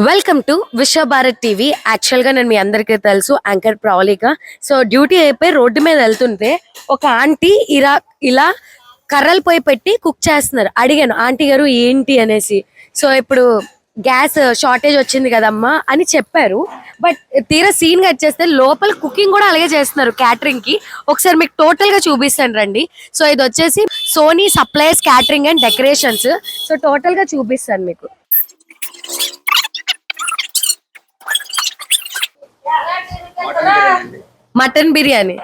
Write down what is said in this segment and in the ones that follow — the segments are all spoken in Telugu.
Welcome to Vishwabharat TV. యాక్చువల్గా నేను మీ అందరికీ తెలుసు యాంకర్ ప్రవళిక. సో డ్యూటీ అయిపోయి రోడ్డు మీద వెళ్తుంటే ఒక ఆంటీ ఇలా కర్రలు పోయి పెట్టి కుక్ చేస్తున్నారు. అడిగాను ఆంటీ గారు ఏంటి అనేసి. సో ఇప్పుడు గ్యాస్ షార్టేజ్ వచ్చింది కదమ్మా అని చెప్పారు. బట్ తీరా సీన్ గా వచ్చేస్తే లోపల కుకింగ్ కూడా అలాగే చేస్తున్నారు క్యాటరింగ్ కి. ఒకసారి మీకు టోటల్ గా చూపిస్తాను రండి. సో ఇది వచ్చేసి Sony supplies catering and decorations. So total గా చూపిస్తాను మీకు. మటన్ బిర్యానీ.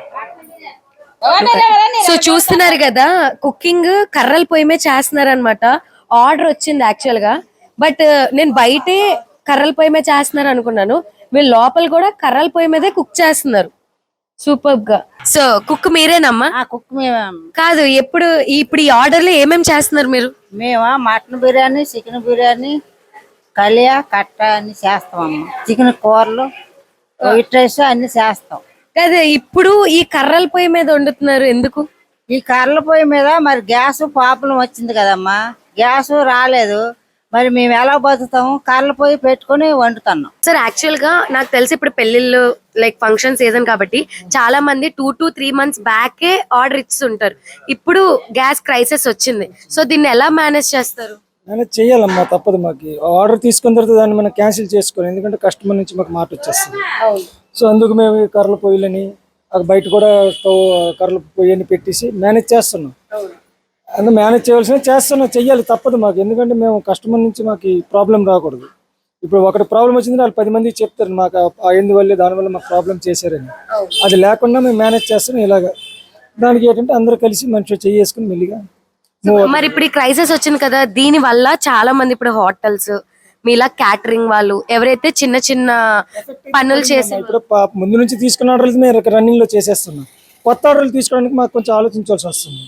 సో చూస్తున్నారు కదా, కుకింగ్ కర్రల పొయ్యి మీద చేస్తున్నారు అనమాట. ఆర్డర్ వచ్చింది యాక్చువల్ గా. బట్ నేను బయటే కర్రల పొయ్యి మీద చేస్తున్నారు అనుకున్నాను. వీళ్ళు లోపల కూడా కర్రల పొయ్యి మీదే కుక్ చేస్తున్నారు సూపర్ గా. So cook మీరేనమ్మా? కుక్ కాదు, ఇప్పుడు ఈ ఆర్డర్ లో ఏమేమి చేస్తున్నారు మీరు? మేమా మటన్ బిర్యానీ, చికెన్ బిర్యానీ, కలియా కట్ట అన్ని చేస్తామమ్మా. చికెన్ కూరలు, వైట్ రైస్ అన్ని చేస్తాం. కాదు, ఇప్పుడు ఈ కర్రల పొయ్యి మీద వండుతున్నారు ఎందుకు? ఈ కర్రల పొయ్యి మీద మరి గ్యాస్ ప్రాబ్లం వచ్చింది కదమ్మా, గ్యాస్ రాలేదు. మరి మేము ఎలా బతుకుతాము? కర్రల పొయ్యి పెట్టుకుని వండుతున్నాం. సార్ యాక్చువల్ గా నాకు తెలిసి ఇప్పుడు పెళ్లిళ్ళు లైక్ ఫంక్షన్ సీజన్ కాబట్టి చాలా మంది 2 to 3 months బ్యాకే ఆర్డర్ ఇస్తుంటారు. ఇప్పుడు గ్యాస్ క్రైసిస్ వచ్చింది. సో దీన్ని ఎలా మేనేజ్ చేస్తారు? మేనేజ్ చేయాలమ్మా, తప్పదు. మాకు ఆర్డర్ తీసుకున్న తర్వాత దాన్ని మనం క్యాన్సిల్ చేసుకోవాలి, ఎందుకంటే కస్టమర్ నుంచి మాకు మాట వచ్చేస్తుంది. సో అందుకు మేము కర్రల పొయ్యిలని బయట కూడా కర్రల పొయ్యిని పెట్టేసి మేనేజ్ చేస్తున్నాం. అందుకు మేనేజ్ చేయాల్సిన చెయ్యాలి, తప్పదు మాకు. ఎందుకంటే మేము కస్టమర్ నుంచి మాకు ప్రాబ్లం రాకూడదు. ఇప్పుడు ఒకటి ప్రాబ్లం వచ్చింది, వాళ్ళు 10 మందికి చెప్తారు మాకు ఎందువల్ల దానివల్ల మాకు ప్రాబ్లం చేశారని. అది లేకుండా మేము మేనేజ్ చేస్తున్నాం. ఇలాగా దానికి ఏంటంటే అందరూ కలిసి మనిషి చేసుకుని మెల్లిగా. మరి ఇప్పుడు ఈ క్రైసిస్ వచ్చింది కదా, దీని వల్ల చాలా మంది ఇప్పుడు హోటల్స్ మీలా క్యాటరింగ్ వాళ్ళు ఎవరైతే చిన్న చిన్న పనులు చేసి ఇప్పుడు ముందు నుంచి తీసుకున్న ఆర్డర్లు మేము రన్నింగ్ లో చేసేస్తున్నాం. కొత్త ఆర్డర్లు తీసుకోవడానికి మాకు కొంచెం ఆలోచించాల్సి వస్తుంది.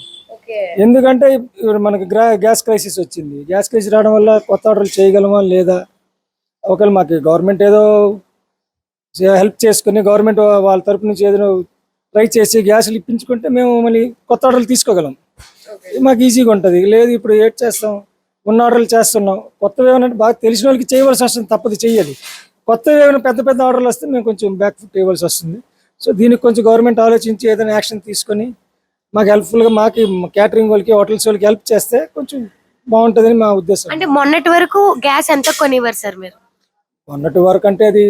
ఎందుకంటే ఇప్పుడు మనకి గ్యాస్ క్రైసిస్ వచ్చింది. గ్యాస్ క్రైసిస్ రావడం వల్ల కొత్త ఆర్డర్లు చేయగలమా లేదా? ఒకవేళ మాకు గవర్నమెంట్ ఏదో హెల్ప్ చేసుకుని గవర్నమెంట్ వాళ్ళ తరపు నుంచి ఏదైనా ట్రై చేసి గ్యాస్లు ఇప్పించుకుంటే మేము మళ్ళీ కొత్త ఆర్డర్లు తీసుకోగలం. మాకు ఈజీగా ఉంటుంది. లేదు ఇప్పుడు ఏడ్ చేస్తాం, ఉన్న ఆర్డర్లు చేస్తున్నాం. కొత్తవి ఏమైనా బాగా తెలిసిన వాళ్ళకి చేయవలసి వస్తుంది, తప్పదు చెయ్యాలి. కొత్తవి ఏమైనా పెద్ద పెద్ద ఆర్డర్లు వస్తే మేము కొంచెం బ్యాక్ ఫుట్ ఇవ్వాల్సి వస్తుంది. సో దీనికి కొంచెం గవర్నమెంట్ ఆలోచించి ఏదైనా యాక్షన్ తీసుకొని మాకు హెల్ప్ఫుల్గా మాకు క్యాటరింగ్ వాళ్ళకి హోటల్స్ వాళ్ళకి హెల్ప్ చేస్తే కొంచెం బాగుంటుందని మా ఉద్దేశం. అంటే మొన్నటి వరకు గ్యాస్ ఎంత కొనివ్వరు సార్ మీరు? మొన్నటి వరకు అంటే అది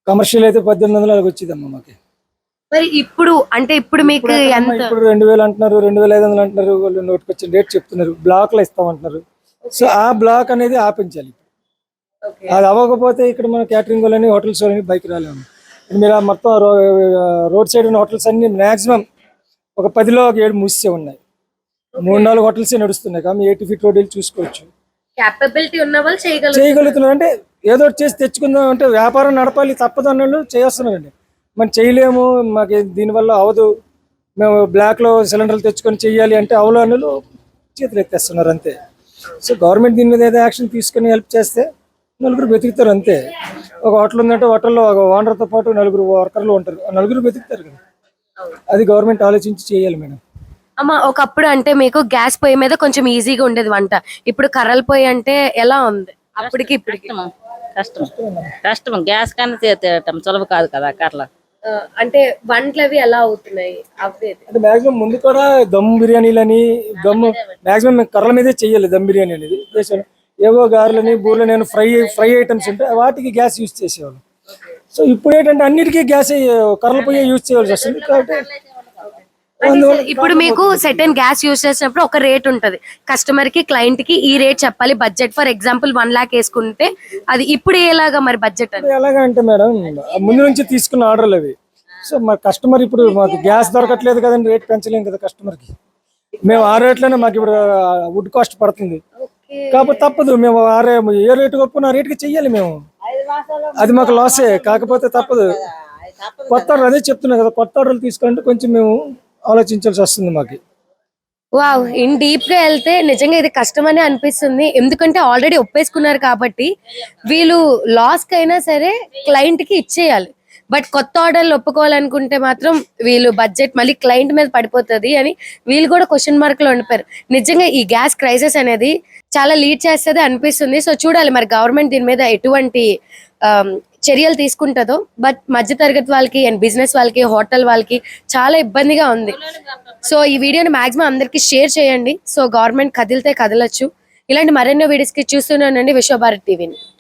కమర్షియల్ అయితే 1800 అలాగ వచ్చిందమ్మా మాకు. మరి ఇప్పుడు అంటే ఇప్పుడు మీకు ఇప్పుడు 2000 అంటున్నారు, 2500 అంటున్నారు. వాళ్ళు నోటికి వచ్చిన రేట్ చెప్తున్నారు. బ్లాక్ లో ఇస్తామంటున్నారు. సో ఆ బ్లాక్ అనేది ఆపించాలి. అది అవ్వకపోతే ఇక్కడ మన క్యాటరింగ్ వాళ్ళని హోటల్స్ వాళ్ళని బైక్ రాలేము. మీరు మొత్తం రోడ్ సైడ్ ఉన్న హోటల్స్ అన్ని మాక్సిమం ఒక 10లో 7 మూసే ఉన్నాయి. 3-4 హోటల్సే నడుస్తున్నాయి. కాబట్టి 80 feet రోడ్ చూసుకోవచ్చు. క్యాపబిలిటీ ఉన్న వాళ్ళు చేయగలుగుతున్నారు. అంటే ఏదో చేసి తెచ్చుకుందాం అంటే వ్యాపారం నడపాలి, తప్పదు అన్నట్లు చేస్తున్నారండి. మనం చేయలేము, మాకు దీనివల్ల అవదు, మేము బ్లాక్లో సిలిండర్లు తెచ్చుకొని చెయ్యాలి అంటే అవలానులు చేతులు ఎత్తేస్తున్నారు అంతే. సో గవర్నమెంట్ దీని మీద ఏదో యాక్షన్ తీసుకొని హెల్ప్ చేస్తే నలుగురు బతుకుతారు అంతే. ఒక హోటల్ ఉందంటే హోటల్లో ఒక ఓనర్తో పాటు 4 వర్కర్లు ఉంటారు, 4 బతుకుతారు కదా. అది గవర్నమెంట్ ఆలోచించి చేయాలి మేడం. అమ్మా, ఒకప్పుడు అంటే మీకు గ్యాస్ పొయ్యి మీద కొంచెం ఈజీగా ఉండేది వంట. ఇప్పుడు కర్రల పొయ్యి అంటే ఎలా ఉంది? అప్పటికి ఇప్పటికి కష్టం. గ్యాస్ కానీ చేయటం సులభం కాదు కదా కర్రల. అంటే వంటలు అవి ఎలా అవుతున్నాయి? అంటే మాక్సిమం ముందు కూడా దమ్ బిర్యానీలని మాక్సిమం కర్రల మీదే చెయ్యాలి. దమ్ బిర్యానీ అనేది ఏవో గారెలని బూరెలని ఫ్రై ఐటమ్స్ ఉంటే వాటికి గ్యాస్ యూజ్ చేసేవాళ్ళు. సో ఇప్పుడు ఏంటంటే అన్నిటికీ గ్యాస్ కర్రల పొయ్యి యూజ్ చేయవలసి వస్తుంది. కాబట్టి ఇప్పుడు మీకు సెటన్ గ్యాస్ యూజ్ చేసినప్పుడు ఒక రేట్ ఉంటది, కస్టమర్ కి క్లయింట్ కి ఈ రేట్ చెప్పాలి. బడ్జెట్ ఫర్ ఎగ్జాంపుల్ 1 lakh వేసుకుంటే అది ఇప్పుడు ఎలాగా మరి బడ్జెట్ ఎలాగా అంటే మేడం ముందు నుంచి తీసుకున్న ఆర్డర్లు అవి. సో మా కస్టమర్ ఇప్పుడు మాకు గ్యాస్ దొరకట్లేదు కదండి, రేట్ పెంచలేము కదా కస్టమర్ కి. మేము ఆ రేట్లోనే మాకు ఇప్పుడు వుడ్ కాస్ట్ పడుతుంది కాబట్టి తప్పదు. మేము ఏ రేటు ఒప్పుకున్న ఆ రేటుకి చెయ్యాలి మేము. అది మాకు లాసే, కాకపోతే తప్పదు. కొత్త ఆర్డర్ అదే చెప్తున్నా కదా, కొత్త ఆర్డర్లు తీసుకోవాలంటే కొంచెం మేము ఆలోచించాల్సి వస్తుంది మాకు. వావ్, ఇన్ డీప్ గా వెళ్తే నిజంగా ఇది కష్టం అని అనిపిస్తుంది. ఎందుకంటే ఆల్రెడీ ఒప్పేసుకున్నారు కాబట్టి వీళ్ళు లాస్ కైనా సరే క్లయింట్ కి ఇచ్చేయాలి. బట్ కొత్త ఆర్డర్లు ఒప్పుకోవాలనుకుంటే మాత్రం వీళ్ళు బడ్జెట్ మళ్ళీ క్లయింట్ మీద పడిపోతుంది అని వీళ్ళు కూడా క్వశ్చన్ మార్క్ లో ఉండిపోయారు. నిజంగా ఈ గ్యాస్ క్రైసిస్ అనేది చాలా లీడ్ చేస్తుంది అనిపిస్తుంది. సో చూడాలి మరి గవర్నమెంట్ దీని మీద ఎటువంటి చర్యలు తీసుకుంటుందో. బట్ మధ్యతరగతి వాళ్ళకి అండ్ బిజినెస్ వాళ్ళకి హోటల్ వాళ్ళకి చాలా ఇబ్బందిగా ఉంది. సో ఈ వీడియోని మాక్సిమం అందరికి షేర్ చేయండి. సో గవర్నమెంట్ కదిలితే కదలొచ్చు. ఇలాంటి మరెన్నో వీడియోస్కి చూస్తున్నానండి విశ్వభారత్ టీవీని.